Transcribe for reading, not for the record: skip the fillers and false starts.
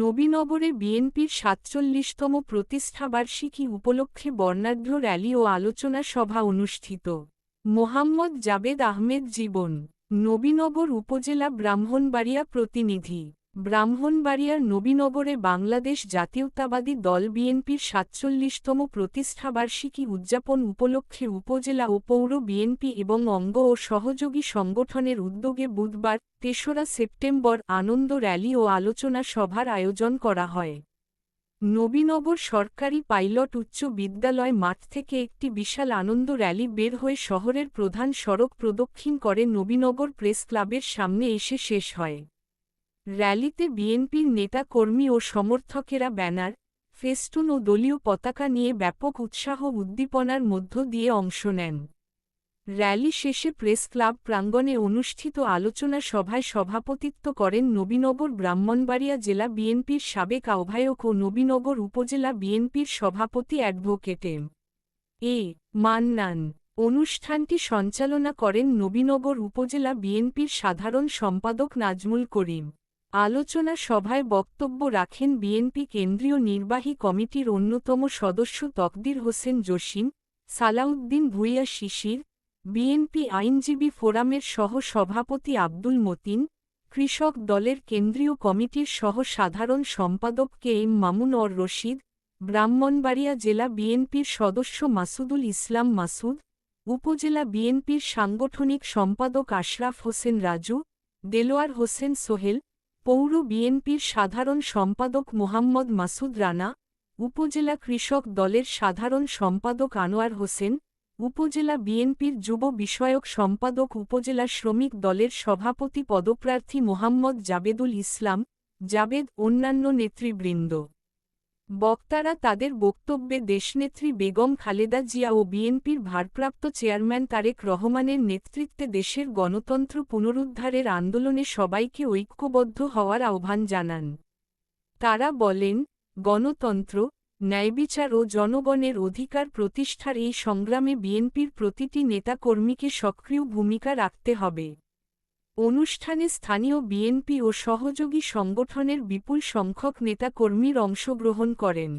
নবীনগরে বিএনপির ৪৭তম প্রতিষ্ঠাবার্ষিকী উপলক্ষে বর্ণাঢ্য র্যালি ও আলোচনা সভা অনুষ্ঠিত। মোহাম্মদ জাবেদ আহমেদ জীবন, নবীনগর উপজেলা ব্রাহ্মণবাড়িয়া প্রতিনিধি। ব্রাহ্মণবাড়িয়ার নবীনগরে বাংলাদেশ জাতীয়তাবাদী দল বিএনপির ৪৭তম প্রতিষ্ঠাবার্ষিকী উদযাপন উপলক্ষে উপজেলা ও পৌর বিএনপি এবং অঙ্গ ও সহযোগী সংগঠনের উদ্যোগে বুধবার ৩রা সেপ্টেম্বর আনন্দ র্যালি ও আলোচনা সভার আয়োজন করা হয়। নবীনগর সরকারি পাইলট উচ্চ বিদ্যালয় মাঠ থেকে একটি বিশাল আনন্দ র্যালি বের হয়ে শহরের প্রধান সড়ক প্রদক্ষিণ করে নবীনগর প্রেস ক্লাবের সামনে এসে শেষ হয়। র্যালিতে বিএনপির নেতা কর্মী ও সমর্থকেরা ব্যানার, ফেস্টুন ও দলীয় পতাকা নিয়ে ব্যাপক উৎসাহ উদ্দীপনার মধ্য দিয়ে অংশ নেন। র্যালি শেষে প্রেস ক্লাব প্রাঙ্গণে অনুষ্ঠিত আলোচনা সভায় সভাপতিত্ব করেন নবীনগর ব্রাহ্মণবাড়িয়া জেলা বিএনপির সাবেক আহ্বায়ক ও নবীনগর উপজেলা বিএনপির সভাপতি অ্যাডভোকেট এ মান্নান। অনুষ্ঠানটি সঞ্চালনা করেন নবীনগর উপজেলা বিএনপির সাধারণ সম্পাদক নাজমুল করিম। আলোচনা সভায় বক্তব্য রাখেন বিএনপি কেন্দ্রীয় নির্বাহী কমিটির অন্যতম সদস্য তকদির হোসেন জসিম, সালাউদ্দিন ভূঁইয়া শিশির, বিএনপি আইনজীবী ফোরামের সহ সভাপতি আব্দুল মতিন, কৃষক দলের কেন্দ্রীয় কমিটির সহ সাধারণ সম্পাদক কে এম মামুন অর রশিদ, ব্রাহ্মণবাড়িয়া জেলা বিএনপির সদস্য মাসুদুল ইসলাম মাসুদ, উপজেলা বিএনপির সাংগঠনিক সম্পাদক আশরাফ হোসেন রাজু, দেলোয়ার হোসেন সোহেল, পৌর বিএনপির সাধারণ সম্পাদক মোহাম্মদ মাসুদ রানা, উপজেলা কৃষক দলের সাধারণ সম্পাদক আনোয়ার হোসেন, উপজেলা বিএনপির যুব বিষয়ক সম্পাদক উপজেলা শ্রমিক দলের সভাপতি পদপ্রার্থী মোহাম্মদ জাবেদুল ইসলাম, জাবেদ অন্যান্য নেতৃবৃন্দ। বক্তারা তাদের বক্তব্যে দেশনেত্রী বেগম খালেদা জিয়া ও বিএনপির ভারপ্রাপ্ত চেয়ারম্যান তারেক রহমানের নেতৃত্বে দেশের গণতন্ত্র পুনরুদ্ধারের আন্দোলনে সবাইকে ঐক্যবদ্ধ হওয়ার আহ্বান জানান। তারা বলেন, গণতন্ত্র, ন্যায়বিচার ও জনগণের অধিকার প্রতিষ্ঠার এই সংগ্রামে বিএনপির প্রতিটি নেতাকর্মীকে সক্রিয় ভূমিকা রাখতে হবে। অনুষ্ঠানে স্থানীয় বিএনপি ও সহযোগী সংগঠনের বিপুল সংখ্যক নেতাকর্মীর অংশগ্রহণ করেন।